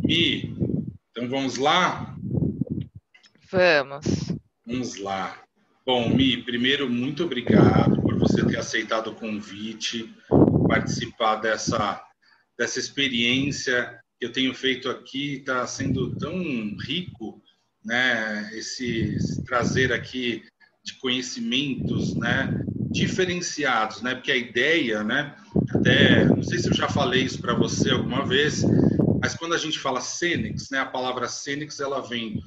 Mi, então vamos lá? Vamos. Vamos lá. Bom, Mi, primeiro, muito obrigado por você ter aceitado o convite, participar dessa experiência que eu tenho feito aqui. Está sendo tão rico, né? Esse trazer aqui de conhecimentos, né? Diferenciados, né? Porque a ideia, né? Até, não sei se eu já falei isso para você alguma vez, mas quando a gente fala Sênex, né? A palavra Sênex, ela vem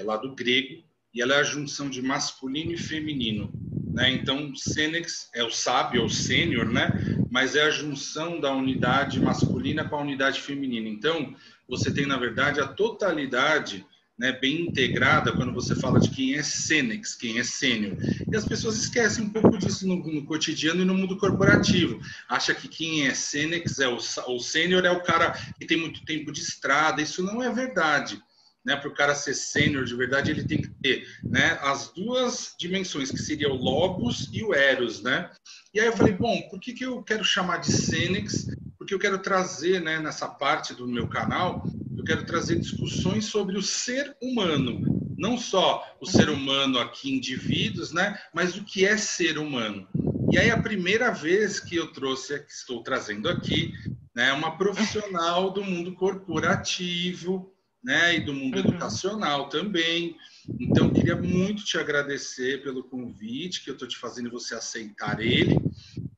lá do grego, e ela é a junção de masculino e feminino, né? Então, Sênex é o sábio, é o sênior, né? Mas é a junção da unidade masculina com a unidade feminina. Então, você tem, na verdade, a totalidade, né, bem integrada quando você fala de quem é Sênex, quem é sênior. E as pessoas esquecem um pouco disso no cotidiano e no mundo corporativo. Acha que quem é Sênex, o sênior é o cara que tem muito tempo de estrada. Isso não é verdade. Né, para o cara ser sênior de verdade, ele tem que ter, né, as duas dimensões, que seria o Logos e o Eros, né? E aí eu falei, bom, por que eu quero chamar de Sênex? Porque eu quero trazer, né, nessa parte do meu canal, eu quero trazer discussões sobre o ser humano. Não só o ser humano aqui, indivíduos, né, mas o que é ser humano. E aí a primeira vez que eu trouxe, que estou trazendo aqui, né, uma profissional do mundo corporativo, né, e do mundo educacional também. Então, queria muito te agradecer pelo convite que eu estou te fazendo e você aceitar ele.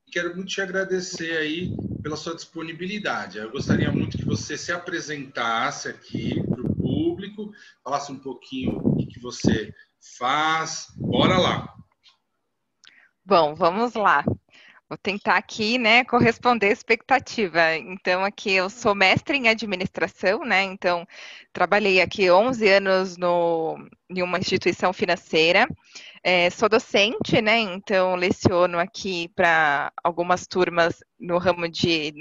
E quero muito te agradecer aí pela sua disponibilidade. Eu gostaria muito que você se apresentasse aqui para o público, falasse um pouquinho o que você faz. Bora lá! Bom, vamos lá. Vou tentar aqui, né, corresponder à expectativa. Então, aqui eu sou mestre em administração, né? Então, trabalhei aqui 11 anos em uma instituição financeira. Sou docente, né? Então, leciono aqui para algumas turmas no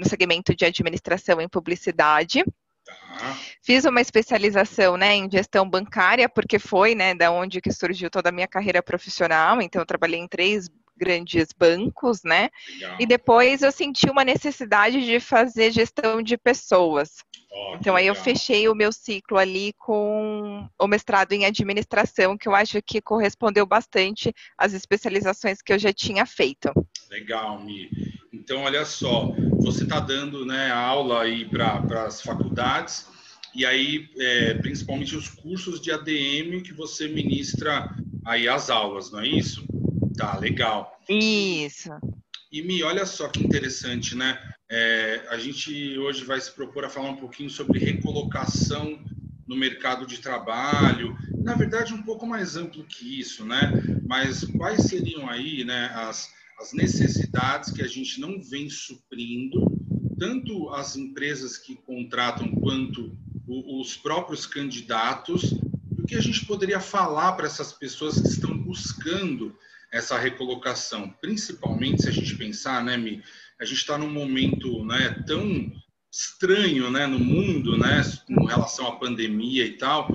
segmento de administração em publicidade. Tá. Fiz uma especialização, né, em gestão bancária, porque foi, né, da onde que surgiu toda a minha carreira profissional. Então, eu trabalhei em 3 grandes bancos, né? Legal. E depois eu senti uma necessidade de fazer gestão de pessoas. Que Então, aí eu legal. fechei o meu ciclo ali com o mestrado em administração, que eu acho que correspondeu bastante às especializações que eu já tinha feito. Legal, Mi. Então, olha só, você está dando, né, aula aí para as faculdades, e aí, principalmente os cursos de ADM que você ministra aí as aulas, não é isso? Tá, legal. Isso. E Mi, olha só que interessante, né? A gente hoje vai se propor a falar um pouquinho sobre recolocação no mercado de trabalho, na verdade um pouco mais amplo que isso, né? Mas quais seriam aí, né, as necessidades que a gente não vem suprindo, tanto as empresas que contratam quanto os próprios candidatos, o que a gente poderia falar para essas pessoas que estão buscando essa recolocação, principalmente se a gente pensar, né, Mi, a gente está num momento, né, tão estranho, né, no mundo, né, com relação à pandemia e tal,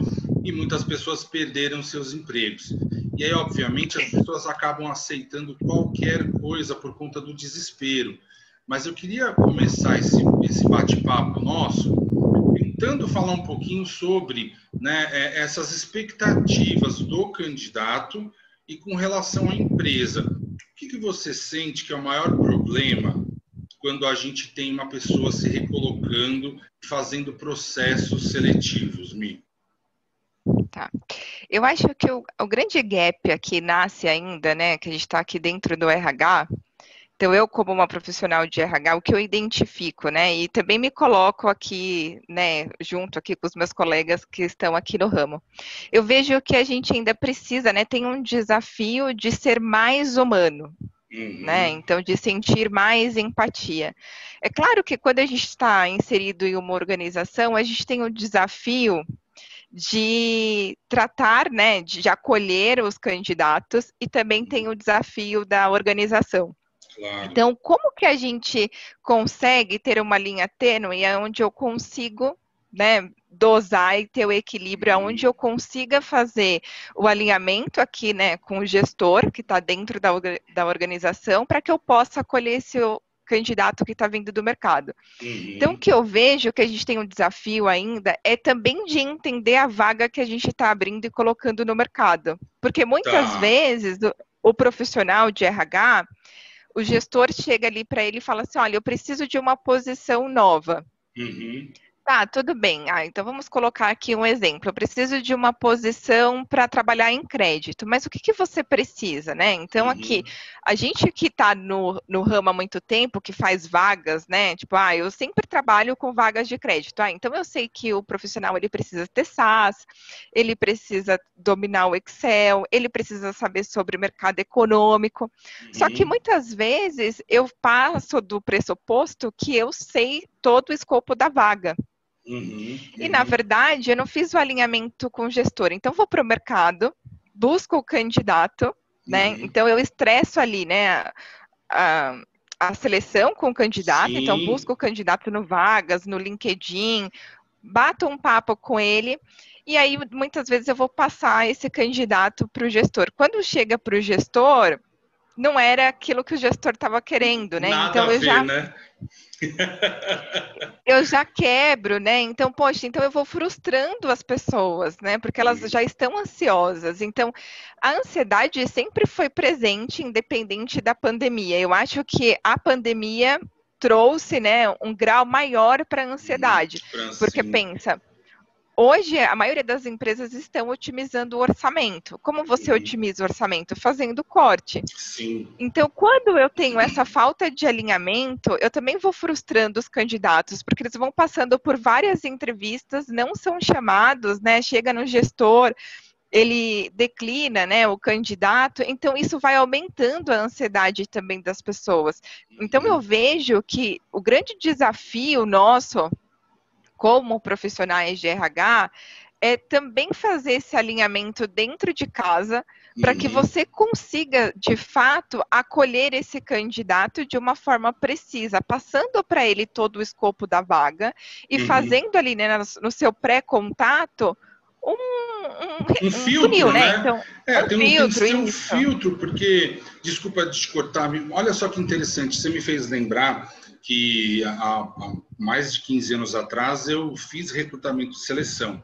e muitas pessoas perderam seus empregos. E aí, obviamente, as pessoas acabam aceitando qualquer coisa por conta do desespero. Mas eu queria começar esse bate-papo nosso tentando falar um pouquinho sobre, né, essas expectativas do candidato e com relação à empresa. O que você sente que é o maior problema quando a gente tem uma pessoa se recolocando, fazendo processos seletivos, Mi? Tá. Eu acho que o grande gap aqui nasce ainda, né, que a gente está aqui dentro do RH. Então, eu, como uma profissional de RH, o que eu identifico, né, e também me coloco aqui, né, junto aqui com os meus colegas que estão aqui no ramo. Eu vejo que a gente ainda precisa, né, tem um desafio de ser mais humano, né, então de sentir mais empatia. É claro que quando a gente está inserido em uma organização, a gente tem o desafio de tratar, né, de acolher os candidatos e também tem o desafio da organização. Claro. Então, como que a gente consegue ter uma linha tênue onde eu consigo, né, dosar e ter o equilíbrio, onde eu consiga fazer o alinhamento aqui, né, com o gestor que está dentro da organização, para que eu possa acolher esse candidato que está vindo do mercado. Então, o Uhum. que eu vejo que a gente tem um desafio ainda é também de entender a vaga que a gente está abrindo e colocando no mercado. Porque muitas Tá. vezes o profissional de RH, o gestor chega ali para ele e fala assim: olha, eu preciso de uma posição nova. Uhum. Tá, tudo bem. Então vamos colocar aqui um exemplo. Eu preciso de uma posição para trabalhar em crédito, mas o que que você precisa, né? Então, aqui, Uhum. a gente que está no ramo há muito tempo, que faz vagas, né? Tipo, eu sempre trabalho com vagas de crédito. Então eu sei que o profissional ele precisa ter SaaS, ele precisa dominar o Excel, ele precisa saber sobre o mercado econômico. Só que Uhum. muitas vezes eu passo do pressuposto que eu sei todo o escopo da vaga. Uhum. E, na Uhum. verdade, eu não fiz o alinhamento com o gestor. Então, vou para o mercado, busco o candidato, né? Uhum. Então, eu estresso ali, né, a, a seleção com o candidato. Então, busco Sim. o candidato no Vagas, no LinkedIn, bato um papo com ele. E aí, muitas vezes, eu vou passar esse candidato para o gestor. Quando chega para o gestor, não era aquilo que o gestor estava querendo, né? Nada a Então, ver, né? eu já quebro, né? Então, poxa, então eu vou frustrando as pessoas, né? Porque elas Uhum. já estão ansiosas. Então, a ansiedade sempre foi presente, independente da pandemia. Eu acho que a pandemia trouxe, né, um grau maior para a Uhum. ansiedade. Porque Sim. pensa, hoje, a maioria das empresas estão otimizando o orçamento. Como você Uhum. otimiza o orçamento? Fazendo corte. Sim. Então, quando eu tenho essa falta de alinhamento, eu também vou frustrando os candidatos, porque eles vão passando por várias entrevistas, não são chamados, né? Chega no gestor, ele declina, né, o candidato, então isso vai aumentando a ansiedade também das pessoas. Então, eu Uhum. vejo que o grande desafio nosso, como profissionais de RH, é também fazer esse alinhamento dentro de casa para que Uhum. você consiga, de fato, acolher esse candidato de uma forma precisa, passando para ele todo o escopo da vaga e Uhum. fazendo ali, né, no seu pré-contato Um um funil, filtro, né? né? Então, É, um tem que filtro, ter um isso. filtro, porque, desculpa te cortar, olha só que interessante, você me fez lembrar que há mais de 15 anos atrás eu fiz recrutamento de seleção.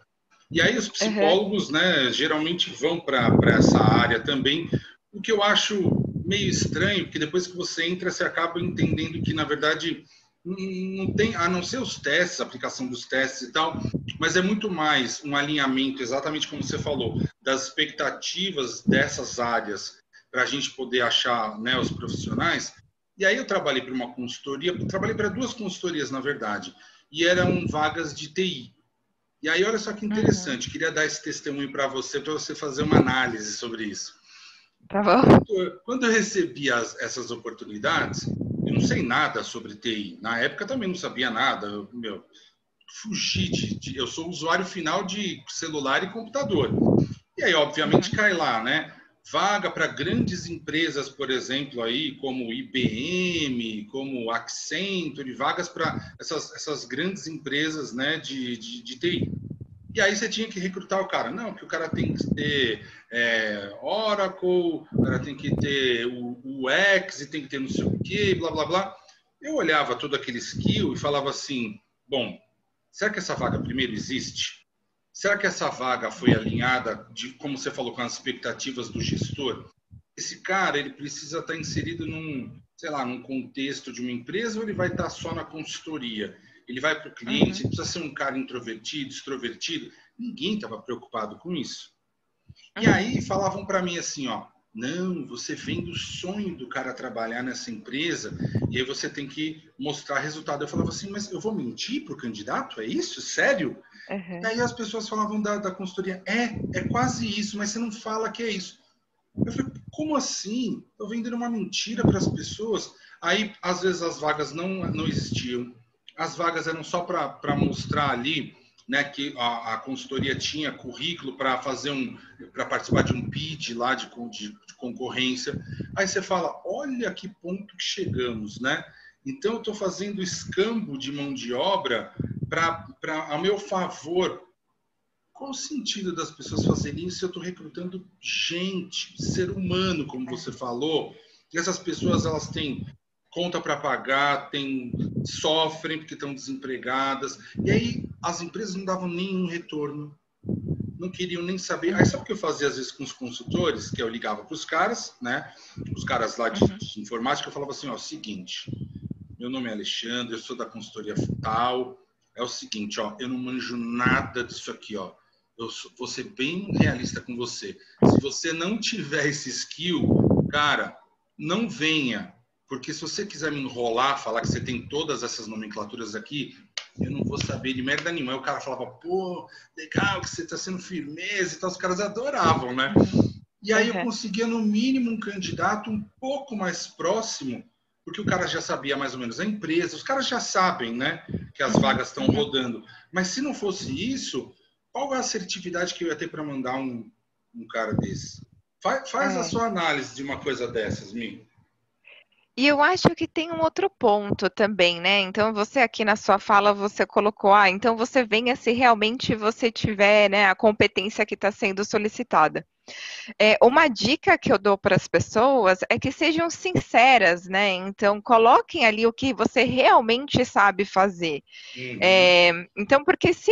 E aí os Uhum. psicólogos, né, geralmente vão para essa área também, o que eu acho meio estranho, porque depois que você entra, você acaba entendendo que, na verdade, não tem, a não ser os testes, a aplicação dos testes e tal, mas é muito mais um alinhamento, exatamente como você falou, das expectativas dessas áreas para a gente poder achar, né, os profissionais. E aí eu trabalhei para uma consultoria, trabalhei para duas consultorias, na verdade, e eram vagas de TI. E aí, olha só que Uhum. interessante, queria dar esse testemunho para você fazer uma análise sobre isso. Tá bom. Quando eu recebi essas oportunidades, eu não sei nada sobre TI. Na época também não sabia nada. Fugi eu sou usuário final de celular e computador. E aí, obviamente, Uhum. cai lá, né? Vaga para grandes empresas, por exemplo, aí, como IBM, como Accenture, vagas para essas grandes empresas, né, de TI. E aí você tinha que recrutar o cara. Não, que o cara tem que ter Oracle, o cara tem que ter o X e tem que ter não sei o quê, blá, blá, blá. Eu olhava todo aquele skill e falava assim, bom, será que essa vaga primeiro existe? Será que essa vaga foi alinhada, como você falou, com as expectativas do gestor? Esse cara, ele precisa estar inserido num, sei lá, num contexto de uma empresa ou ele vai estar só na consultoria? Ele vai para o cliente, Uhum. ele precisa ser um cara introvertido, extrovertido. Ninguém estava preocupado com isso. E aí Uhum. falavam para mim assim, ó, não, você vem do sonho do cara trabalhar nessa empresa e aí você tem que mostrar resultado. Eu falava assim, mas eu vou mentir para o candidato? É isso? Sério? E Uhum. aí as pessoas falavam da consultoria, é quase isso, mas você não fala que é isso. Eu falei, como assim? Estou vendendo uma mentira para as pessoas. Aí, às vezes, as vagas não existiam. As vagas eram só para mostrar ali, né, que a consultoria tinha currículo para para participar de um bid lá de concorrência. Aí você fala, olha que ponto que chegamos, né? Então, eu estou fazendo escambo de mão de obra a meu favor. Qual o sentido das pessoas fazerem isso se eu estou recrutando gente, ser humano, como você falou? E essas pessoas, elas têm conta para pagar, sofrem porque estão desempregadas. E aí as empresas não davam nenhum retorno, não queriam nem saber. Aí sabe o que eu fazia às vezes com os consultores? Que eu ligava para os caras, né? Os caras lá de informática, eu falava assim, ó, seguinte, meu nome é Alexandre, eu sou da consultoria tal. É o seguinte, ó, eu não manjo nada disso aqui, ó. Vou ser bem realista com você. Se você não tiver esse skill, cara, não venha. Porque se você quiser me enrolar, falar que você tem todas essas nomenclaturas aqui, eu não vou saber de merda nenhuma. Aí o cara falava, pô, legal que você está sendo firmeza e tal. Os caras adoravam, né? E aí eu conseguia, no mínimo, um candidato um pouco mais próximo, porque o cara já sabia mais ou menos a empresa, os caras já sabem, né, que as vagas estão rodando. Mas se não fosse isso, qual é a assertividade que eu ia ter para mandar um cara desse? Faz a sua análise de uma coisa dessas, Mi. E eu acho que tem um outro ponto também, né? Então, você aqui na sua fala, você colocou, então você venha se realmente você tiver, né, a competência que está sendo solicitada. Uma dica que eu dou para as pessoas é que sejam sinceras, né? Então, coloquem ali o que você realmente sabe fazer. Então, porque se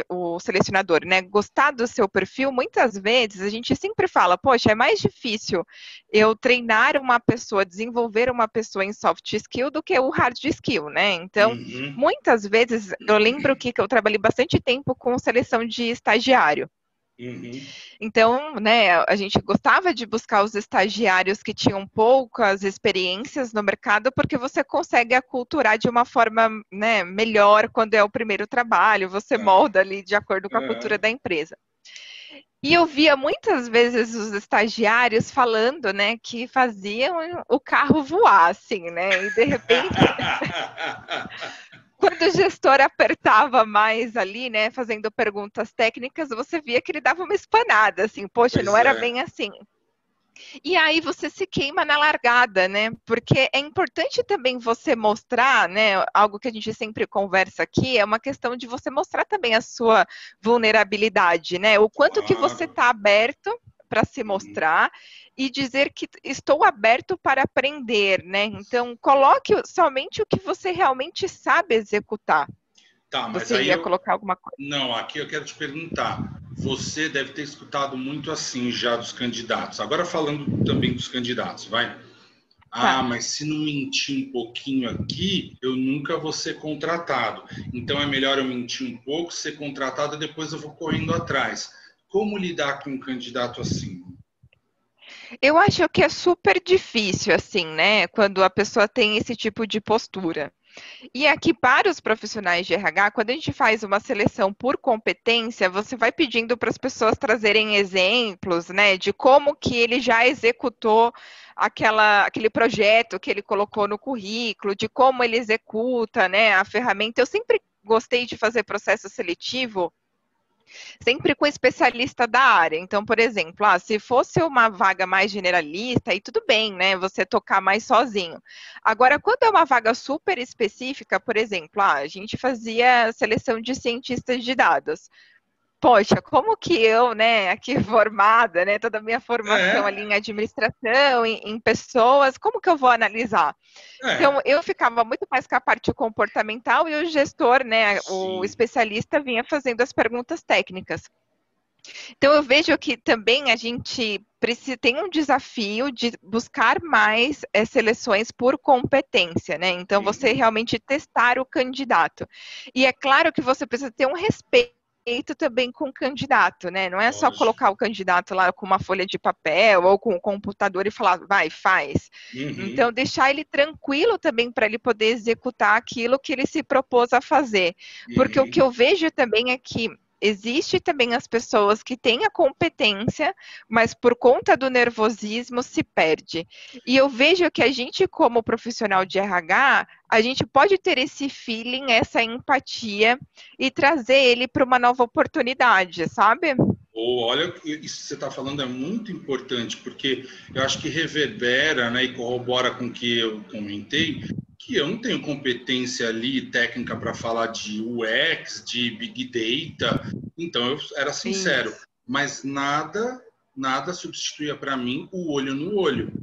o selecionador, né, gostar do seu perfil, muitas vezes a gente sempre fala, poxa, é mais difícil eu treinar uma pessoa, desenvolver uma pessoa em soft skill do que o hard skill, né? Então, muitas vezes, eu lembro que eu trabalhei bastante tempo com seleção de estagiário. Então, né, a gente gostava de buscar os estagiários que tinham poucas experiências no mercado, porque você consegue aculturar de uma forma, né, melhor quando é o primeiro trabalho, você molda ali de acordo com a cultura da empresa. E eu via muitas vezes os estagiários falando, né, que faziam o carro voar, assim, né, e de repente... Quando o gestor apertava mais ali, né, fazendo perguntas técnicas, você via que ele dava uma espanada, assim, poxa, não era bem assim. E aí você se queima na largada, né? Porque é importante também você mostrar, né? Algo que a gente sempre conversa aqui, é uma questão de você mostrar também a sua vulnerabilidade, né? O quanto que você está aberto para se mostrar e dizer que estou aberto para aprender, né? Então, coloque somente o que você realmente sabe executar. Tá, mas você aí ia colocar alguma coisa? Não, aqui eu quero te perguntar. Você deve ter escutado muito assim já dos candidatos. Agora falando também dos candidatos, vai. Mas se não mentir um pouquinho aqui, eu nunca vou ser contratado. Então é melhor eu mentir um pouco, ser contratado e depois eu vou correndo atrás. Como lidar com um candidato assim? Eu acho que é super difícil, assim, né? Quando a pessoa tem esse tipo de postura. E aqui, para os profissionais de RH, quando a gente faz uma seleção por competência, você vai pedindo para as pessoas trazerem exemplos, né, de como que ele já executou aquele projeto que ele colocou no currículo, de como ele executa, né, a ferramenta. Eu sempre gostei de fazer processo seletivo sempre com especialista da área. Então, por exemplo, se fosse uma vaga mais generalista, aí tudo bem, né? Você tocar mais sozinho. Agora, quando é uma vaga super específica, por exemplo, a gente fazia seleção de cientistas de dados. Poxa, como que eu, né, aqui formada, né, toda a minha formação ali em administração, em pessoas, como que eu vou analisar? Então, eu ficava muito mais com a parte comportamental e o gestor, né, o especialista vinha fazendo as perguntas técnicas. Então, eu vejo que também a gente tem um desafio de buscar mais seleções por competência, né? Então, você realmente testar o candidato. E é claro que você precisa ter um respeito também com o candidato, né? Não é só colocar o candidato lá com uma folha de papel ou com o computador e falar, vai, faz. Então, deixar ele tranquilo também para ele poder executar aquilo que ele se propôs a fazer. Porque o que eu vejo também é que existe também as pessoas que têm a competência, mas por conta do nervosismo se perde. E eu vejo que a gente, como profissional de RH, a gente pode ter esse feeling, essa empatia e trazer ele para uma nova oportunidade, sabe? Olha, isso que você está falando é muito importante, porque eu acho que reverbera, né, e corrobora com o que eu comentei, que eu não tenho competência ali técnica para falar de UX, de Big Data, então eu era sincero, mas nada substituía para mim o olho no olho.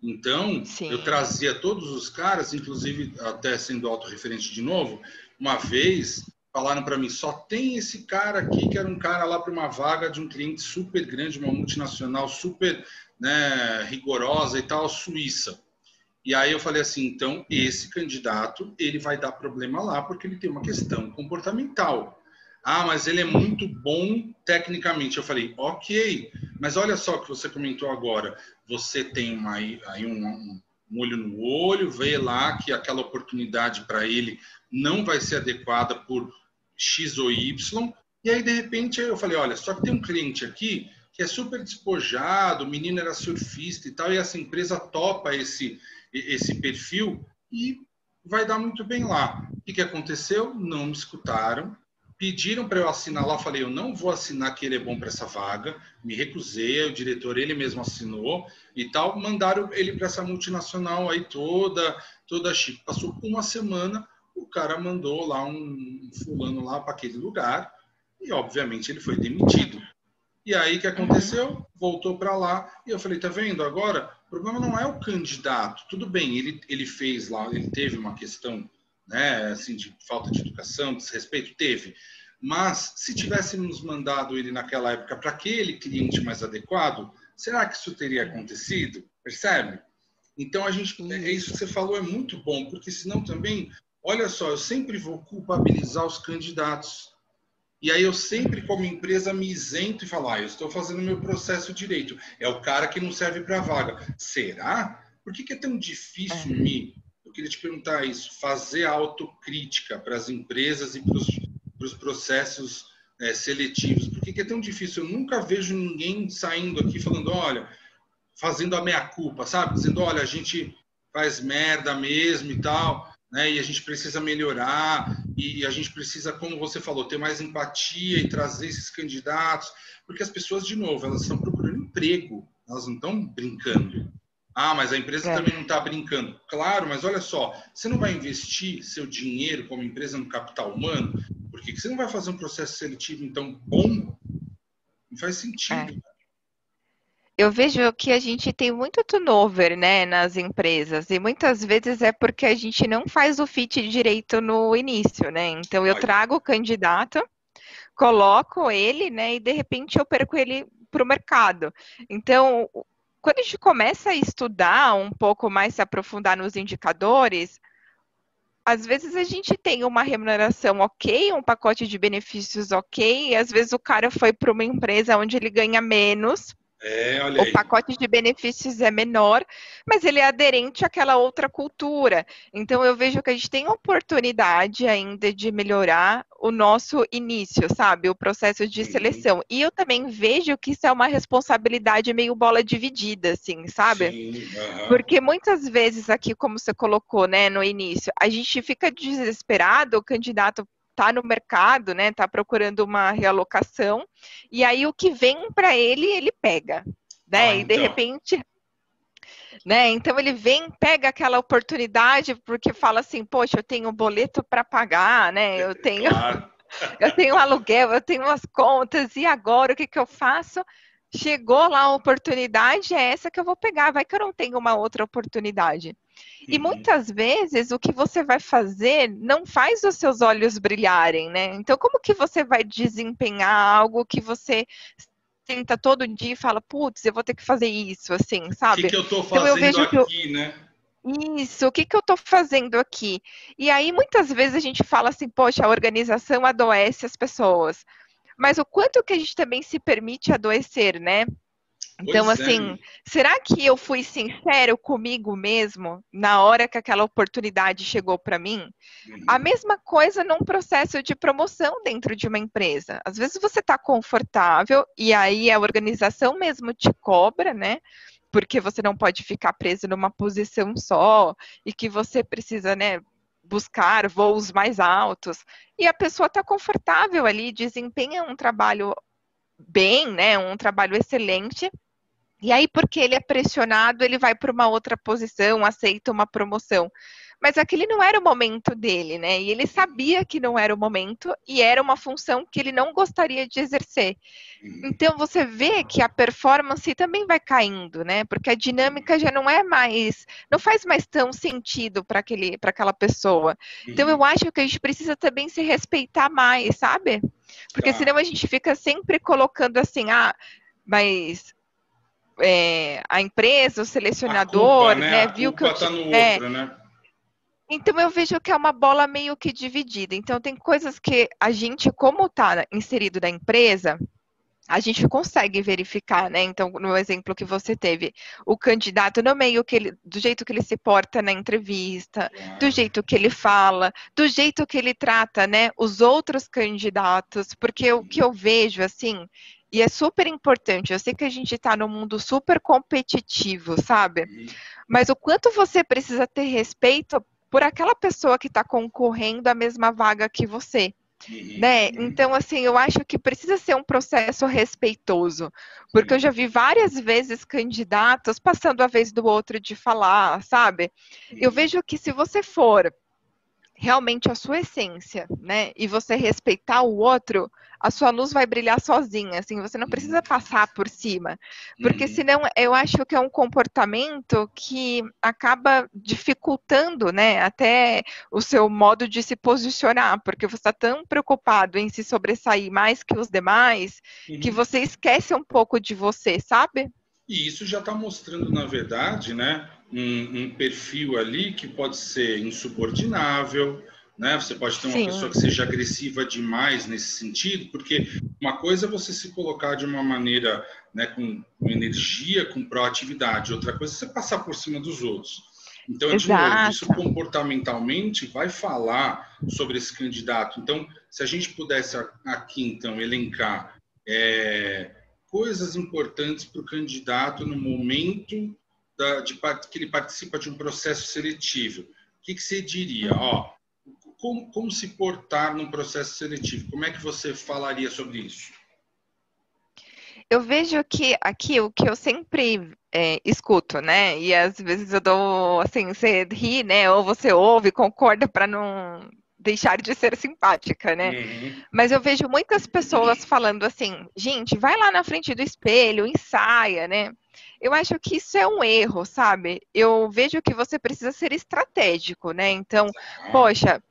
Então, eu Sim. trazia todos os caras, inclusive até sendo autorreferente de novo, uma vez falaram para mim, só tem esse cara aqui, que era um cara lá para uma vaga de um cliente super grande, uma multinacional super, né, rigorosa e tal, Suíça. E aí eu falei assim, então esse candidato, ele vai dar problema lá porque ele tem uma questão comportamental. Ah, mas ele é muito bom tecnicamente. Eu falei, ok, mas olha só o que você comentou agora. Você tem aí um olho no olho, vê lá que aquela oportunidade para ele não vai ser adequada por X ou Y. E aí, de repente, eu falei, olha, só que tem um cliente aqui que é super despojado, o menino era surfista e tal, e essa empresa topa esse perfil e vai dar muito bem lá. O que aconteceu? Não me escutaram, pediram para eu assinar lá, falei, eu não vou assinar que ele é bom para essa vaga, me recusei, o diretor ele mesmo assinou e tal, mandaram ele para essa multinacional aí toda chique. Passou uma semana, o cara mandou lá um fulano lá para aquele lugar e obviamente ele foi demitido. E aí o que aconteceu? Voltou para lá e eu falei, tá vendo? Agora, o problema não é o candidato. Tudo bem, ele fez lá, ele teve uma questão, né, assim, de falta de educação, desrespeito, teve. Mas se tivéssemos mandado ele naquela época para aquele cliente mais adequado, será que isso teria acontecido? Percebe? Então é isso que você falou, é muito bom, porque senão também, olha só, eu sempre vou culpabilizar os candidatos. E aí eu sempre, como empresa, me isento e falo, eu estou fazendo meu processo direito. É o cara que não serve para a vaga. Será? Por que é tão difícil eu queria te perguntar isso, fazer autocrítica para as empresas e para os processos seletivos? Por que é tão difícil? Eu nunca vejo ninguém saindo aqui falando, olha, fazendo a meia-culpa, sabe? Dizendo, olha, a gente faz merda mesmo e tal, né? E a gente precisa melhorar e a gente precisa, como você falou, ter mais empatia e trazer esses candidatos, porque as pessoas, de novo, elas estão procurando emprego, elas não estão brincando. Ah, mas a empresa também não está brincando. Claro, mas olha só, você não vai investir seu dinheiro como empresa no capital humano? Por que você não vai fazer um processo seletivo, então, bom? Não faz sentido. Eu vejo que a gente tem muito turnover, né, nas empresas, e muitas vezes é porque a gente não faz o fit direito no início, né? Então eu Olha, trago o candidato, coloco ele, né, e de repente eu perco ele para o mercado. Então, quando a gente começa a estudar um pouco mais, se aprofundar nos indicadores, às vezes a gente tem uma remuneração ok, um pacote de benefícios ok, e às vezes o cara foi para uma empresa onde ele ganha menos, olha o aí. pacote de benefícios é menor, mas ele é aderente àquela outra cultura. Então, eu vejo que a gente tem oportunidade ainda de melhorar o nosso início, sabe? O processo de Uhum. seleção. E eu também vejo que isso é uma responsabilidade meio bola dividida, assim, sabe? Sim, Porque muitas vezes aqui, como você colocou, né, no início, a gente fica desesperado, o candidato está no mercado, né, está procurando uma realocação, e aí o que vem para ele, ele pega, né, e de então. repente, né, então ele vem, pega aquela oportunidade, porque fala assim, poxa, eu tenho um boleto para pagar, né, Claro. eu tenho um aluguel, eu tenho umas contas, e agora o que, que eu faço? Chegou lá a oportunidade, é essa que eu vou pegar, vai que eu não tenho uma outra oportunidade. E Uhum. muitas vezes o que você vai fazer não faz os seus olhos brilharem, né? Então, como que você vai desempenhar algo que você tenta todo dia e fala, putz, eu vou ter que fazer isso, assim, O que sabe? eu estou Então eu fazendo vejo que aqui, né? isso, o que que eu estou fazendo aqui? E aí muitas vezes a gente fala assim, poxa, a organização adoece as pessoas. Mas o quanto que a gente também se permite adoecer, né? Então, Pois é. assim, será que eu fui sincero comigo mesmo na hora que aquela oportunidade chegou para mim? A Uhum. mesma coisa num processo de promoção dentro de uma empresa. Às vezes você está confortável e aí a organização mesmo te cobra, né? Porque você não pode ficar preso numa posição só e que você precisa, né, buscar voos mais altos. E a pessoa está confortável ali, desempenha um trabalho bem, né, um trabalho excelente, e aí, porque ele é pressionado, ele vai para uma outra posição, aceita uma promoção. mas aquele não era o momento dele, né? E ele sabia que não era o momento e era uma função que ele não gostaria de exercer. Então você vê que a performance também vai caindo, né? Porque a dinâmica já não é mais, não faz mais tão sentido para aquela pessoa. Então eu acho que a gente precisa também se respeitar mais, sabe? Porque senão a gente fica sempre colocando assim, mas a empresa, o selecionador, a culpa, né? A viu que eu culpa tá no outro, né? Então eu vejo que é uma bola meio que dividida. Então tem coisas que a gente, como está inserido na empresa, a gente consegue verificar, né? Então, no exemplo que você teve, o candidato no meio que ele, do jeito que ele se porta na entrevista, do jeito que ele fala, do jeito que ele trata, né, os outros candidatos, porque o que eu vejo assim, e é super importante, eu sei que a gente está num mundo super competitivo, sabe? Mas o quanto você precisa ter respeito por aquela pessoa que está concorrendo à mesma vaga que você. Né? Então, assim, eu acho que precisa ser um processo respeitoso, porque eu já vi várias vezes candidatos passando a vez do outro de falar, sabe? Eu vejo que se você for realmente a sua essência, né, e você respeitar o outro, a sua luz vai brilhar sozinha, assim, você não precisa passar por cima, porque senão eu acho que é um comportamento que acaba dificultando, né, até o seu modo de se posicionar, porque você está tão preocupado em se sobressair mais que os demais, que você esquece um pouco de você, sabe? E isso já está mostrando, na verdade, né, um perfil ali que pode ser insubordinável, né? Você pode ter uma pessoa que seja agressiva demais nesse sentido, porque uma coisa é você se colocar de uma maneira, né, com energia, com proatividade, outra coisa é você passar por cima dos outros. Então, de novo, isso comportamentalmente vai falar sobre esse candidato. Então, se a gente pudesse aqui, então, elencar coisas importantes para o candidato no momento que ele participa de um processo seletivo. O que você diria? Como se portar num processo seletivo? Como é que você falaria sobre isso? Eu vejo que aqui o que eu sempre escuto, né? E às vezes eu dou assim, você ri, né? Ou você ouve, concorda para não deixar de ser simpática, né? Mas eu vejo muitas pessoas falando assim, gente, vai lá na frente do espelho, ensaia, né? Eu acho que isso é um erro, sabe? Eu vejo que você precisa ser estratégico, né? Então, poxa,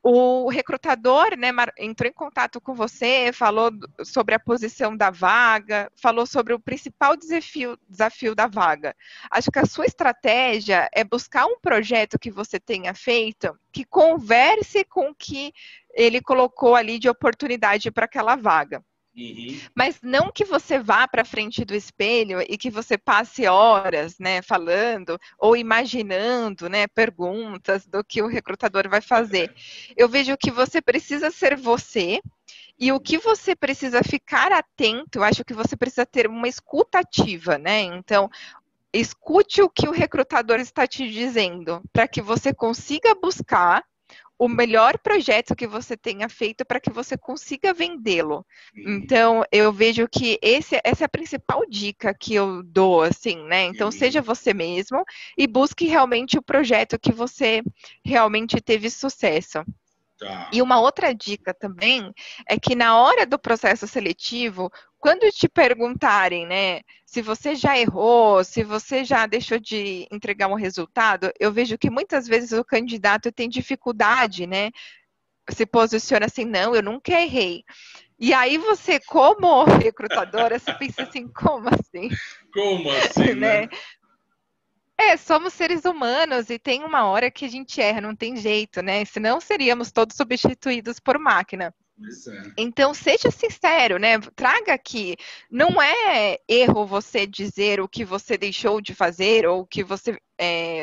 o recrutador, né, entrou em contato com você, falou sobre a posição da vaga, falou sobre o principal desafio da vaga. Acho que a sua estratégia é buscar um projeto que você tenha feito que converse com o que ele colocou ali de oportunidade para aquela vaga. Mas não que você vá para frente do espelho e que você passe horas, né, falando ou imaginando, né, perguntas do que o recrutador vai fazer. Eu vejo que você precisa ser você e o que você precisa ficar atento, eu acho que você precisa ter uma escuta ativa, né? Então, escute o que o recrutador está te dizendo, para que você consiga buscar o melhor projeto que você tenha feito para que você consiga vendê-lo. Então, eu vejo que essa é a principal dica que eu dou, assim, né? Então, seja você mesmo e busque realmente o projeto que você realmente teve sucesso. E uma outra dica também é que na hora do processo seletivo, quando te perguntarem, né, se você já errou, se você já deixou de entregar um resultado, eu vejo que muitas vezes o candidato tem dificuldade, né, se posiciona assim, não, eu nunca errei. E aí você, como recrutadora, você pensa assim, como assim? Como assim, né? Somos seres humanos e tem uma hora que a gente erra, não tem jeito, né? Senão seríamos todos substituídos por máquina. Então, seja sincero, né? Traga aqui. Não é erro você dizer o que você deixou de fazer ou o que você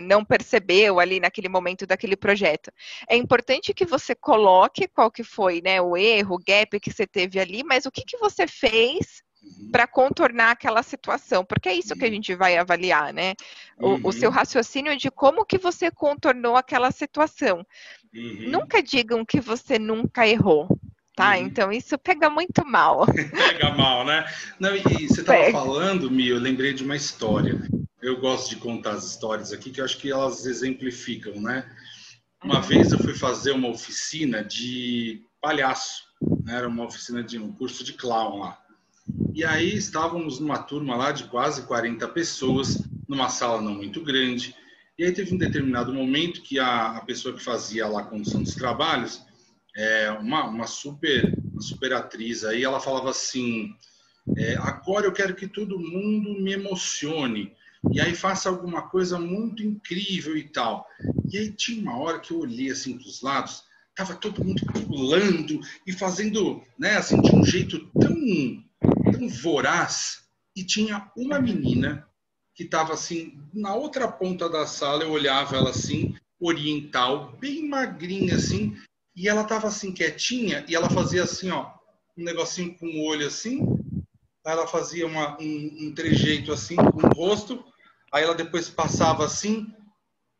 não percebeu ali naquele momento daquele projeto. É importante que você coloque qual que foi, né, o erro, o gap que você teve ali, mas o que você fez para contornar aquela situação, porque é isso que a gente vai avaliar, né? O seu raciocínio de como que você contornou aquela situação. Nunca digam que você nunca errou. Tá? Então isso pega muito mal. Pega mal, né? Não, e você estava falando, Mi, eu lembrei de uma história. Eu gosto de contar as histórias aqui, que eu acho que elas exemplificam, né? uma vez eu fui fazer uma oficina de palhaço, né? Era uma oficina de um curso de clown lá. E aí estávamos numa turma lá de quase 40 pessoas, numa sala não muito grande. E aí teve um determinado momento que a pessoa que fazia lá a condução dos trabalhos, uma super atriz aí, ela falava assim, agora eu quero que todo mundo me emocione. E aí faça alguma coisa muito incrível e tal. E aí tinha uma hora que eu olhei assim para os lados, tava todo mundo pulando e fazendo, né, assim, de um jeito tão voraz. E tinha uma menina que estava assim, na outra ponta da sala, eu olhava ela assim, oriental, bem magrinha assim, e ela estava assim, quietinha, e ela fazia assim, ó, um negocinho com o olho assim, aí ela fazia um trejeito assim com o rosto, aí ela depois passava assim.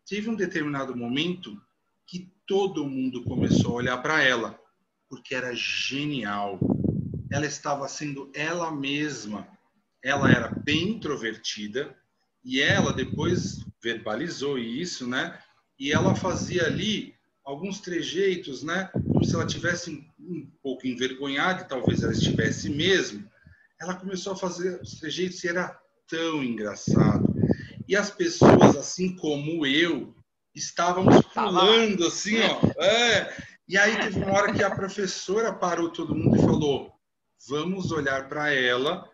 Teve um determinado momento que todo mundo começou a olhar para ela, porque era genial. Ela estava sendo ela mesma. Ela era bem introvertida e ela depois verbalizou isso, né? E ela fazia ali alguns trejeitos, né? Como se ela tivesse um pouco envergonhada, e talvez ela estivesse mesmo. Ela começou a fazer os trejeitos e era tão engraçado. E as pessoas, assim como eu, estávamos pulando assim, ó. E aí teve uma hora que a professora parou todo mundo e falou, vamos olhar para ela,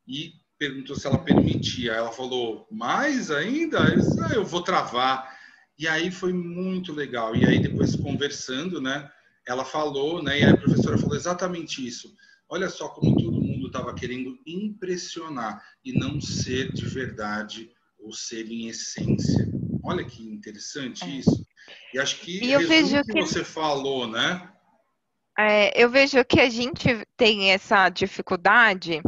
e perguntou se ela permitia. Ela falou, mais ainda? Eu vou travar. E aí foi muito legal. E aí depois conversando, né, ela falou, né, e a professora falou exatamente isso. Olha só como todo mundo estava querendo impressionar e não ser de verdade ou ser em essência. Olha que interessante isso. E acho que E eu resume vejo o que que você falou, né? eu vejo que a gente tem essa dificuldade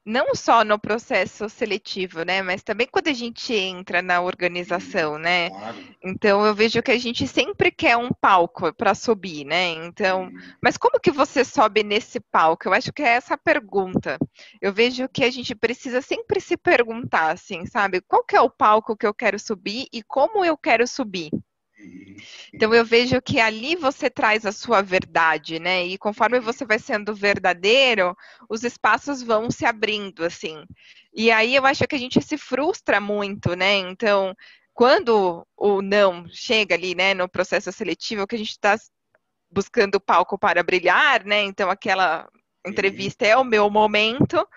não só no processo seletivo, né, mas também quando a gente entra na organização, né? Claro. Então eu vejo que a gente sempre quer um palco para subir, né? Então, mas como que você sobe nesse palco? Eu acho que é essa a pergunta. Eu vejo que a gente precisa sempre se perguntar, assim, sabe? Qual que é o palco que eu quero subir e como eu quero subir? Então eu vejo que ali você traz a sua verdade, né? E conforme você vai sendo verdadeiro, os espaços vão se abrindo, assim. E aí eu acho que a gente se frustra muito, né? Então, quando o não chega ali, né, no processo seletivo, que a gente está buscando o palco para brilhar, né? Então aquela entrevista é o meu momento,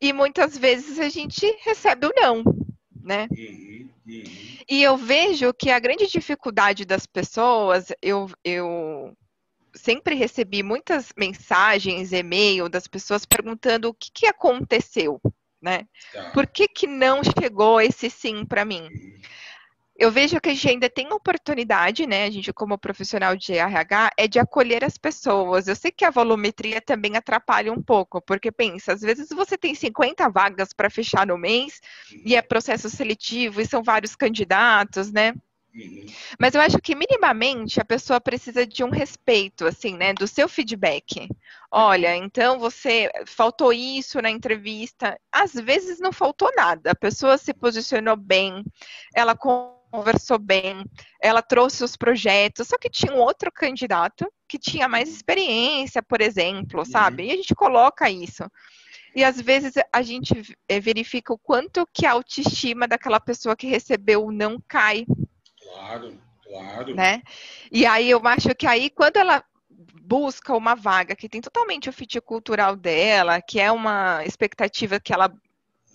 e muitas vezes a gente recebe o não, né? E eu vejo que a grande dificuldade das pessoas, eu sempre recebi muitas mensagens, e-mail das pessoas perguntando o que aconteceu, né? Por que não chegou esse sim para mim? Eu vejo que a gente ainda tem oportunidade, né? A gente, como profissional de RH, é de acolher as pessoas. Eu sei que a volumetria também atrapalha um pouco, porque pensa, às vezes você tem 50 vagas para fechar no mês e é processo seletivo e são vários candidatos, né? Mas eu acho que minimamente a pessoa precisa de um respeito, assim, né, do seu feedback. Olha, então você faltou isso na entrevista. Às vezes não faltou nada. A pessoa se posicionou bem, ela conversou bem, ela trouxe os projetos, só que tinha um outro candidato que tinha mais experiência, por exemplo, sabe? E a gente coloca isso. E às vezes a gente verifica o quanto que a autoestima daquela pessoa que recebeu não cai. Claro. Né? E aí eu acho que aí quando ela busca uma vaga que tem totalmente o fit cultural dela, que é uma expectativa que ela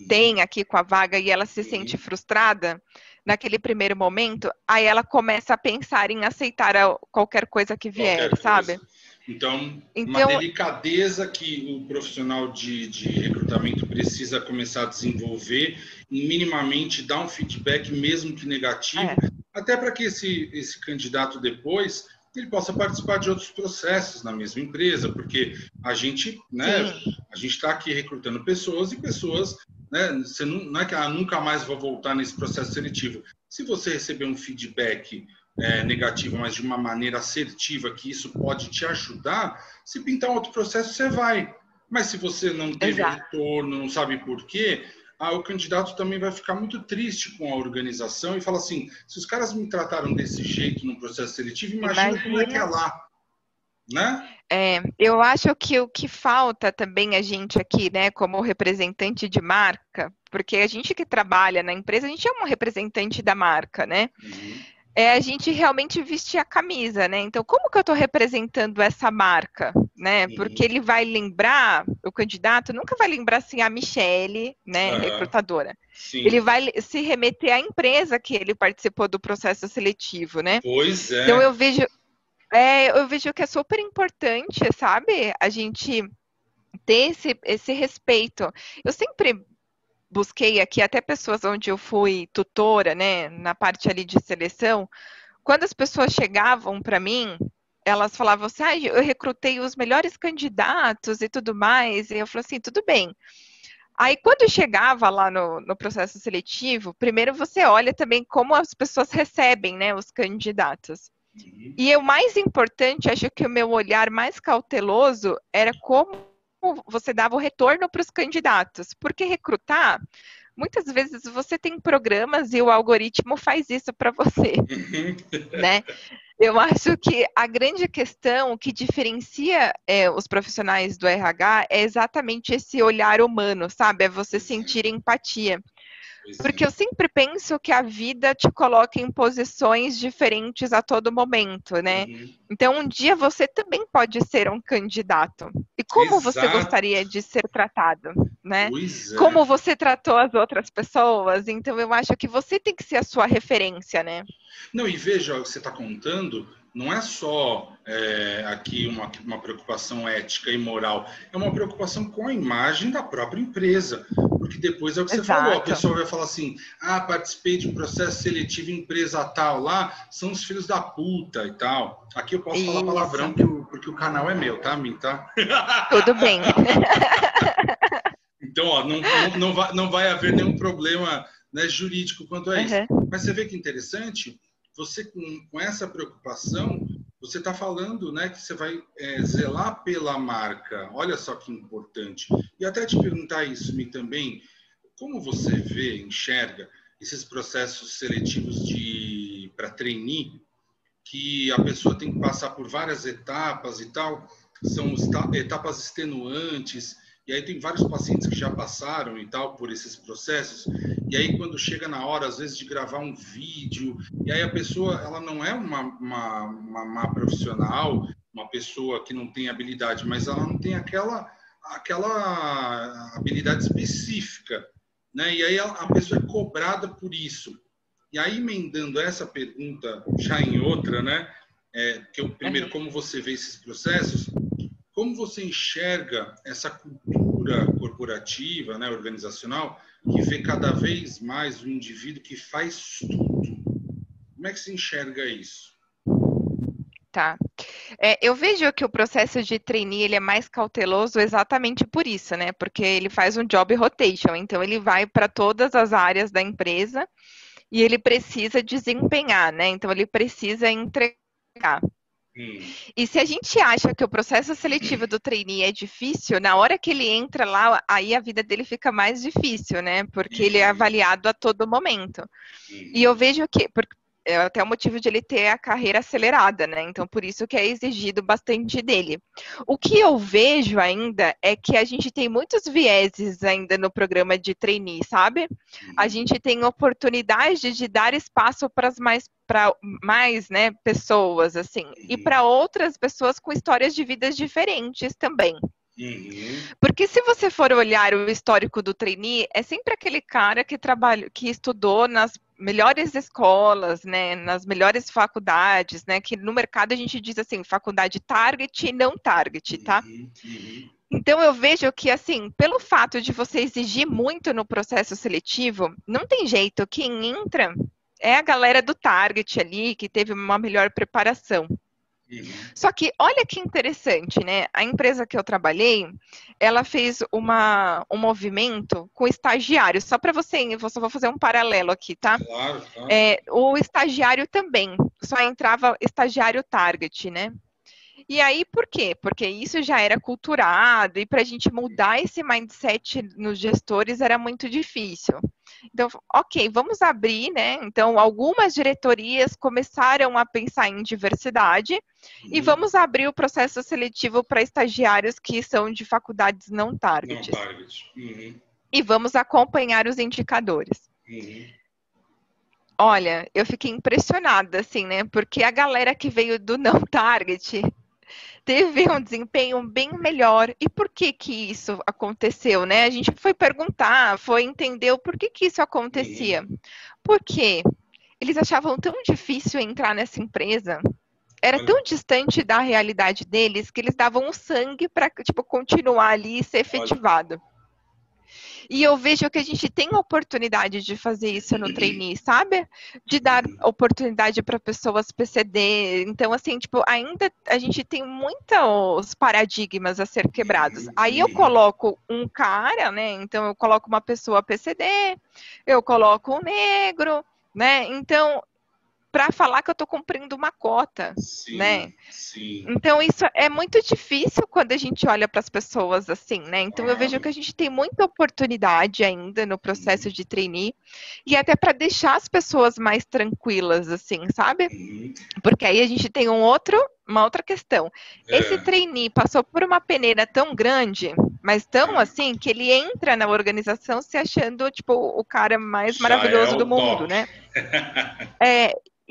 tem aqui com a vaga e ela se sente frustrada naquele primeiro momento, aí ela começa a pensar em aceitar qualquer coisa que vier, sabe? Então, uma delicadeza que o profissional de recrutamento precisa começar a desenvolver e minimamente dar um feedback, mesmo que negativo, até para que esse candidato depois ele possa participar de outros processos na mesma empresa, porque a gente, né, a gente está aqui recrutando pessoas e pessoas, né, você não é que nunca mais vai voltar nesse processo seletivo. Se você receber um feedback negativo, mas de uma maneira assertiva, que isso pode te ajudar, se pintar um outro processo, você vai. Mas se você não teve retorno, não sabe por quê, o candidato também vai ficar muito triste com a organização e fala assim, se os caras me trataram desse jeito no processo seletivo, imagina como é que é lá, né? Eu acho que o que falta também a gente aqui, né, como representante de marca, porque a gente que trabalha na empresa, a gente é um representante da marca, né? Uhum. É a gente realmente vestir a camisa, né? Então, como que eu estou representando essa marca, né? Porque ele vai lembrar, o candidato nunca vai lembrar assim a Michele, né, recrutadora. Sim. Ele vai se remeter à empresa que ele participou do processo seletivo, né? Pois é. Então, eu vejo que é super importante, sabe? A gente ter esse respeito. Eu sempre busquei aqui até pessoas onde eu fui tutora, né, na parte ali de seleção. Quando as pessoas chegavam para mim, elas falavam assim, eu recrutei os melhores candidatos e tudo mais. E eu falei assim, tudo bem. Aí, quando chegava lá no processo seletivo, primeiro você olha também como as pessoas recebem, né, os candidatos. E o mais importante, acho que o meu olhar mais cauteloso era como você dava o retorno para os candidatos. Porque recrutar, muitas vezes você tem programas e o algoritmo faz isso para você, né? Eu acho que a grande questão que diferencia os profissionais do RH é exatamente esse olhar humano, sabe? É você sentir empatia. Porque eu sempre penso que a vida te coloca em posições diferentes a todo momento, né? Então, um dia você também pode ser um candidato. E como você gostaria de ser tratado, né? Como você tratou as outras pessoas? Então, eu acho que você tem que ser a sua referência, né? Não, e veja, o que você está contando não é só aqui uma preocupação ética e moral, é uma preocupação com a imagem da própria empresa. Porque depois é o que você falou, a pessoa vai falar assim, participei de um processo seletivo em empresa tal, lá são os filhos da puta e tal. Aqui eu posso falar palavrão porque o canal é meu, tá, Min? Tá? Tudo bem. Então, ó, não vai haver nenhum problema, né, jurídico quanto a isso. Mas você vê que interessante, você com essa preocupação, você está falando, né, que você vai zelar pela marca. Olha só que importante. E até te perguntar isso, Mi, também, como você vê, enxerga esses processos seletivos para trainee, que a pessoa tem que passar por várias etapas e tal, são etapas extenuantes, e aí tem vários pacientes que já passaram e tal por esses processos, e aí quando chega na hora, às vezes, de gravar um vídeo, e aí a pessoa, ela não é uma profissional, uma pessoa que não tem habilidade, mas ela não tem aquela habilidade específica, né? E aí a pessoa é cobrada por isso. E aí, emendando essa pergunta já em outra, né? Primeiro, como você vê esses processos? Como você enxerga essa cultura corporativa, né, organizacional, que vê cada vez mais o indivíduo que faz tudo? Como é que você enxerga isso? Tá. Eu vejo que o processo de trainee ele é mais cauteloso exatamente por isso, né? Porque ele faz um job rotation, então ele vai para todas as áreas da empresa e ele precisa desempenhar, né? Então ele precisa entregar. E se a gente acha que o processo seletivo do trainee é difícil, na hora que ele entra lá, aí a vida dele fica mais difícil, né? Porque ele é avaliado a todo momento. E eu vejo que é até o motivo de ele ter a carreira acelerada, né? Então, por isso que é exigido bastante dele. O que eu vejo ainda é que a gente tem muitos vieses ainda no programa de trainee, sabe? A gente tem oportunidade de dar espaço para mais, né, pessoas, assim, e para outras pessoas com histórias de vidas diferentes também. Porque se você for olhar o histórico do trainee, é sempre aquele cara que estudou nas melhores escolas, né, nas melhores faculdades, né, que no mercado a gente diz assim, faculdade target e não target, tá? Então eu vejo que, assim, pelo fato de você exigir muito no processo seletivo, não tem jeito, quem entra é a galera do target ali, que teve uma melhor preparação. Só que, olha que interessante, né? A empresa que eu trabalhei, ela fez um movimento com estagiários. Só para você, eu só vou fazer um paralelo aqui, tá? Claro. O estagiário também, só entrava estagiário target, né? E aí, por quê? Porque isso já era culturado e para a gente mudar esse mindset nos gestores era muito difícil. Então, ok, vamos abrir, né? Então, algumas diretorias começaram a pensar em diversidade e vamos abrir o processo seletivo para estagiários que são de faculdades não Não targets. target. E vamos acompanhar os indicadores. Olha, eu fiquei impressionada, assim, né? Porque a galera que veio do não target teve um desempenho bem melhor. E por que que isso aconteceu, né? A gente foi perguntar, foi entender o porquê que isso acontecia. Porque eles achavam tão difícil entrar nessa empresa, era tão distante da realidade deles, que eles davam o sangue para, tipo, continuar ali e ser efetivado. E eu vejo que a gente tem a oportunidade de fazer isso no trainee, sabe? De dar oportunidade para pessoas PCD. Então, assim, tipo, ainda a gente tem muitos paradigmas a ser quebrados. Aí eu coloco um cara, né? Então, eu coloco uma pessoa PCD, eu coloco um negro, né? Então, para falar que eu estou cumprindo uma cota, né? Sim. Então, isso é muito difícil quando a gente olha para as pessoas assim, né? Então, eu vejo que a gente tem muita oportunidade ainda no processo de trainee e até para deixar as pessoas mais tranquilas, assim, sabe? Porque aí a gente tem uma outra questão. Esse trainee passou por uma peneira tão grande, mas tão assim, que ele entra na organização se achando, tipo, o cara mais maravilhoso do mundo, né?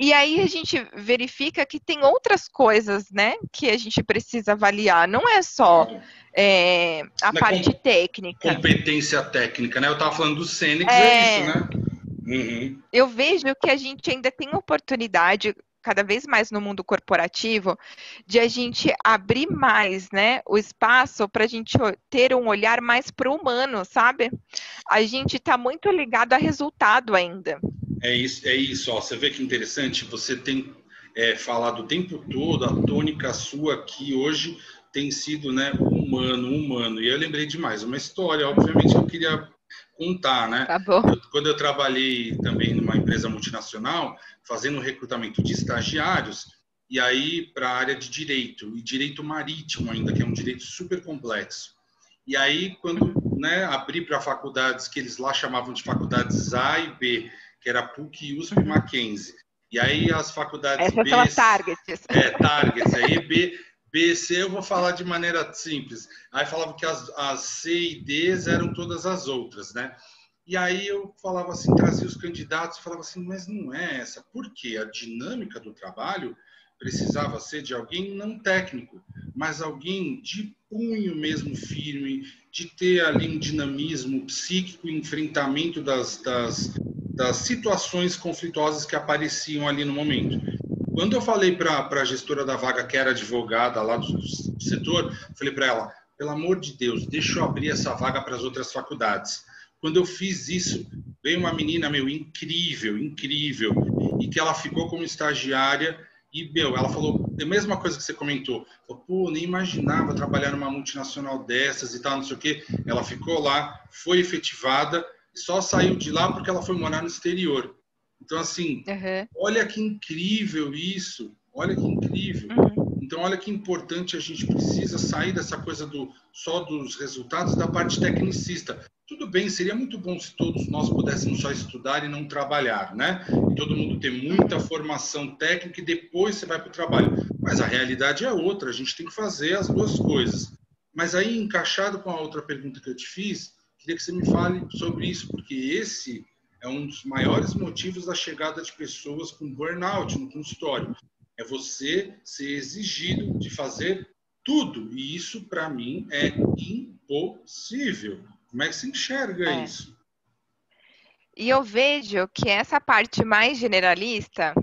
E aí a gente verifica que tem outras coisas, né, que a gente precisa avaliar. Não é só a parte técnica. Competência técnica, né? Eu estava falando do Sênex, é isso, né? Eu vejo que a gente ainda tem oportunidade, cada vez mais no mundo corporativo, de a gente abrir mais, né, o espaço para a gente ter um olhar mais para o humano, sabe? A gente está muito ligado a resultado ainda. É isso. Ó, você vê que interessante, você tem falado o tempo todo, a tônica sua aqui hoje tem sido, né, humano. E eu lembrei de mais uma história, obviamente, que eu queria contar, né? Tá bom. Quando eu trabalhei também numa empresa multinacional, fazendo recrutamento de estagiários, e aí para a área de direito, e direito marítimo ainda, que é um direito super complexo. E aí, quando, né, abri para faculdades que eles lá chamavam de faculdades A e B, que era PUC, USP e Mackenzie. E aí as faculdades Essas B... são as targets. Targets. Aí B, C eu vou falar de maneira simples. Aí falava que as C e D eram todas as outras, né? E aí eu falava assim, trazia os candidatos e falava assim, mas não é essa. Por quê? A dinâmica do trabalho precisava ser de alguém não técnico, mas alguém de punho mesmo firme, de ter ali um dinamismo psíquico e enfrentamento das situações conflituosas que apareciam ali no momento. Quando eu falei para a gestora da vaga, que era advogada lá do setor, falei para ela, pelo amor de Deus, deixa eu abrir essa vaga para as outras faculdades. Quando eu fiz isso, veio uma menina, incrível, e que ela ficou como estagiária e, ela falou a mesma coisa que você comentou. Falou, pô, nem imaginava trabalhar numa multinacional dessas e tal, não sei o quê. Ela ficou lá, foi efetivada, só saiu de lá porque ela foi morar no exterior. Então, assim, olha que incrível isso, olha que incrível. Então, olha que importante, a gente precisa sair dessa coisa só dos resultados da parte tecnicista. Tudo bem, seria muito bom se todos nós pudéssemos só estudar e não trabalhar, né? E todo mundo ter muita formação técnica e depois você vai para o trabalho. Mas a realidade é outra, a gente tem que fazer as duas coisas. Mas aí, encaixado com a outra pergunta que eu te fiz, queria que você me fale sobre isso, porque esse é um dos maiores motivos da chegada de pessoas com burnout no consultório. É você ser exigido de fazer tudo. E isso, para mim, é impossível. Como é que você enxerga isso? E eu vejo que essa parte mais generalista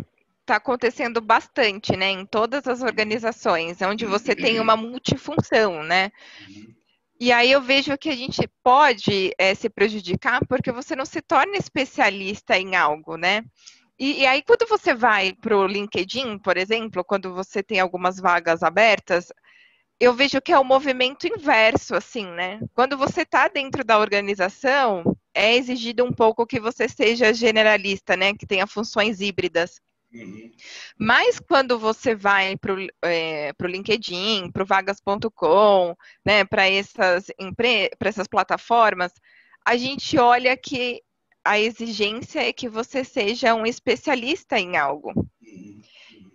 está acontecendo bastante, né, em todas as organizações, onde você tem uma multifunção, né? E aí eu vejo que a gente pode se prejudicar porque você não se torna especialista em algo, né? E aí, quando você vai para o LinkedIn, por exemplo, quando você tem algumas vagas abertas, eu vejo que é o movimento inverso, assim, né? Quando você está dentro da organização, é exigido um pouco que você seja generalista, né? Que tenha funções híbridas. Uhum. Mas quando você vai para o LinkedIn, para o vagas.com, né, para essas plataformas, a gente olha que a exigência é que você seja um especialista em algo. Uhum.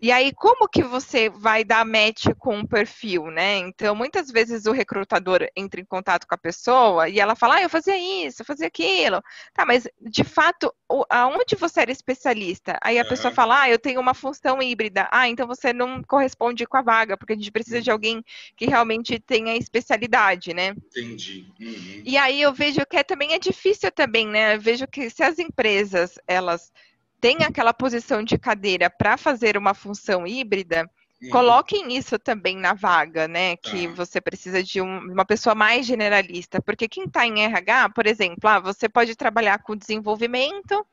E aí, como que você vai dar match com um perfil, né? Então, muitas vezes o recrutador entra em contato com a pessoa e ela fala, eu fazia isso, eu fazia aquilo. Tá, mas de fato, aonde você era especialista? Aí a pessoa Aham. fala, eu tenho uma função híbrida. Então você não corresponde com a vaga, porque a gente precisa de Uhum. alguém que realmente tenha especialidade, né? Entendi. Uhum. E aí eu vejo que também é difícil também, né? Eu vejo que se as empresas, elas têm aquela posição de cadeira para fazer uma função híbrida, Uhum. coloquem isso também na vaga, né? Que Tá. você precisa de uma pessoa mais generalista, porque quem está em RH, por exemplo, você pode trabalhar com desenvolvimento,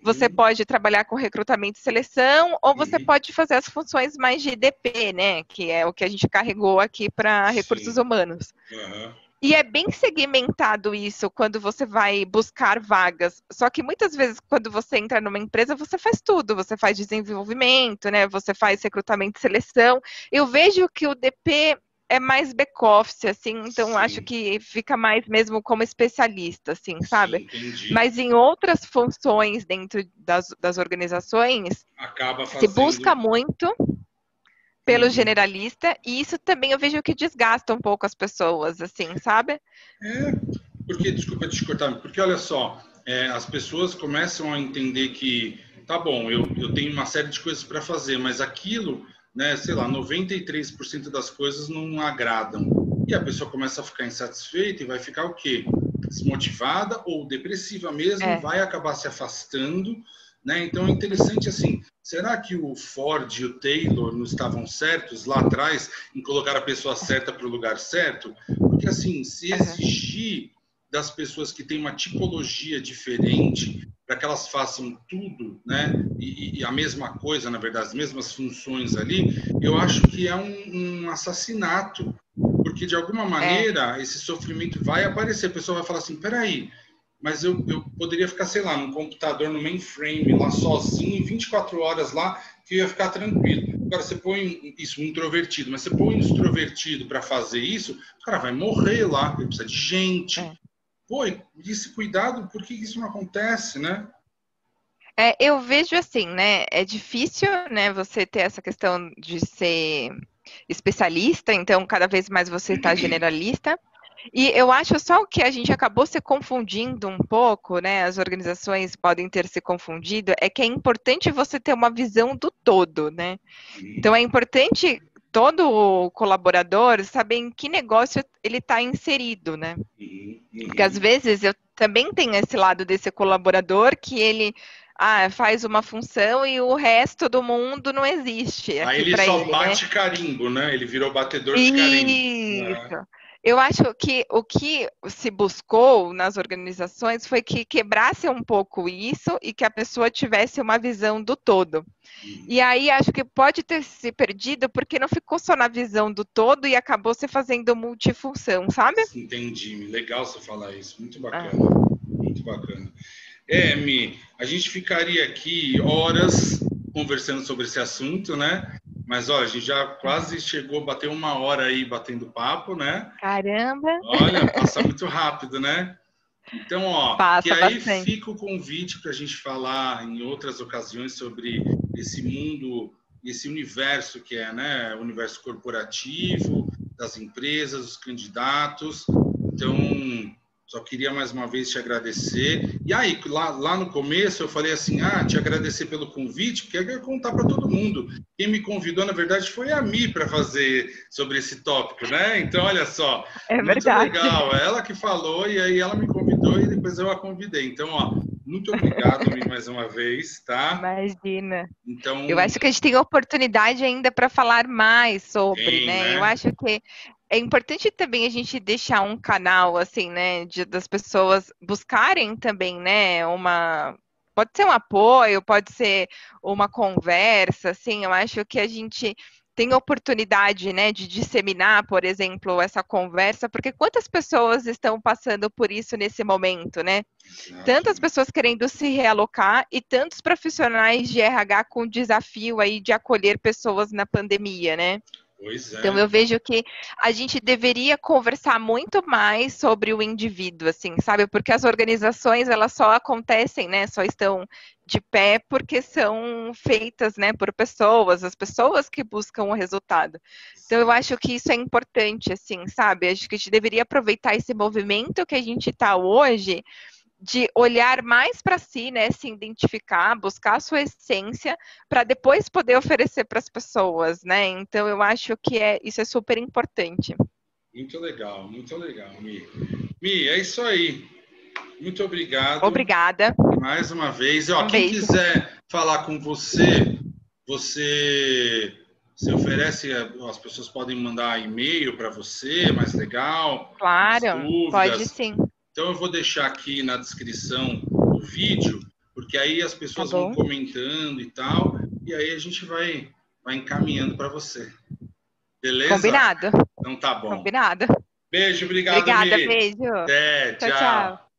você Uhum. pode trabalhar com recrutamento e seleção, ou você Uhum. pode fazer as funções mais de DP, né? Que é o que a gente carregou aqui para recursos Sim. humanos. Aham. E é bem segmentado isso quando você vai buscar vagas. Só que muitas vezes, quando você entra numa empresa, você faz tudo. Você faz desenvolvimento, né? Você faz recrutamento e seleção. Eu vejo que o DP é mais back-office, assim, então acho Sim. que fica mais mesmo como especialista, assim, Sim, sabe? entendi. Mas em outras funções dentro das organizações, Acaba se busca fazendo. muito pelo Uhum. generalista, e isso também eu vejo que desgasta um pouco as pessoas, assim, sabe? É, porque, desculpa te cortar, porque olha só, as pessoas começam a entender que, tá bom, eu tenho uma série de coisas para fazer, mas aquilo, né, sei lá, 93% das coisas não agradam. E a pessoa começa a ficar insatisfeita e vai ficar o quê? Desmotivada ou depressiva mesmo, É. vai acabar se afastando, né? Então é interessante assim, será que o Ford e o Taylor não estavam certos lá atrás em colocar a pessoa certa para o lugar certo? Porque, assim, se Uhum. exigir das pessoas que têm uma tipologia diferente para que elas façam tudo, né? E a mesma coisa, na verdade, as mesmas funções ali, eu acho que é um assassinato. Porque, de alguma É, maneira, esse sofrimento vai aparecer. A pessoa vai falar assim: peraí, mas eu poderia ficar, sei lá, num computador, no mainframe, lá sozinho, 24 horas lá, que eu ia ficar tranquilo. Agora, você põe isso, um introvertido, mas você põe um extrovertido para fazer isso, o cara vai morrer lá, ele precisa de gente. é. Pô, e esse cuidado, por que isso não acontece, né? Eu vejo assim, né? É difícil, né, você ter essa questão de ser especialista, então cada vez mais você está generalista. E eu acho só que a gente acabou se confundindo um pouco, né? As organizações podem ter se confundido, é que é importante você ter uma visão do todo, né? Então é Uhum, importante todo colaborador saber em que negócio ele está inserido, né? uhum, Porque às uhum. vezes eu também tenho esse lado desse colaborador que ele faz uma função e o resto do mundo não existe Aí aqui ele para só ele, né? bate carimbo, né? Ele virou batedor de carimbo. Ah, Isso. Eu acho que o que se buscou nas organizações foi que quebrasse um pouco isso e que a pessoa tivesse uma visão do todo. E uhum. aí acho que pode ter se perdido porque não ficou só na visão do todo e acabou se fazendo multifunção, sabe? Entendi. Legal você falar isso. Muito Ah, bacana. Muito bacana. Mi, a gente ficaria aqui horas conversando sobre esse assunto, né? Mas, olha, a gente já aham. quase chegou, bateu uma hora aí batendo papo, né? Caramba, Olha, passa muito rápido, né? Então, ó, que passa aí bastante. fica o convite para a gente falar em outras ocasiões sobre esse mundo, esse universo que é, né? O universo corporativo, das empresas, dos candidatos. Então, só queria mais uma vez te agradecer. E aí, lá no começo, eu falei assim: te agradecer pelo convite, porque eu quero contar para todo mundo. Quem me convidou, na verdade, foi a Mi para fazer sobre esse tópico, né? Então, olha só, É muito verdade. legal. Ela que falou, e aí ela me convidou e depois eu a convidei. Então, ó, muito obrigado, Mi, mais uma vez, tá? Imagina. Eu Então, acho que a gente tem oportunidade ainda para falar mais sobre, tem, né? Eu né? acho que é importante também a gente deixar um canal, assim, né, das pessoas buscarem também, né, pode ser um apoio, pode ser uma conversa, assim, eu acho que a gente tem oportunidade, né, de disseminar, por exemplo, essa conversa, porque quantas pessoas estão passando por isso nesse momento, né? Tantas Exato. pessoas querendo se realocar e tantos profissionais de RH com desafio aí de acolher pessoas na pandemia, né? Pois Então é. eu vejo que a gente deveria conversar muito mais sobre o indivíduo, assim, sabe? Porque as organizações elas só acontecem, né? Só estão de pé porque são feitas, né, por pessoas, as pessoas que buscam o resultado. Então eu acho que isso é importante, assim, sabe? Acho que a gente deveria aproveitar esse movimento que a gente está hoje de olhar mais para si, né, se identificar, buscar a sua essência, para depois poder oferecer para as pessoas, né? Então eu acho que isso é super importante. Muito legal, Mi. Mi, é isso aí. Muito obrigado Obrigada. mais uma vez. E, ó, Um quem beijo. quiser falar com você, você oferece, as pessoas podem mandar e-mail para você, mais legal, as Claro, pode dúvidas. sim. Então eu vou deixar aqui na descrição do vídeo, porque aí as Tá pessoas vão bom? comentando e tal, e aí a gente vai encaminhando para você. Beleza? Combinado. Então tá bom. Combinado. Beijo, obrigado, Obrigada, Mi. beijo. Até, Tchau, tchau. tchau.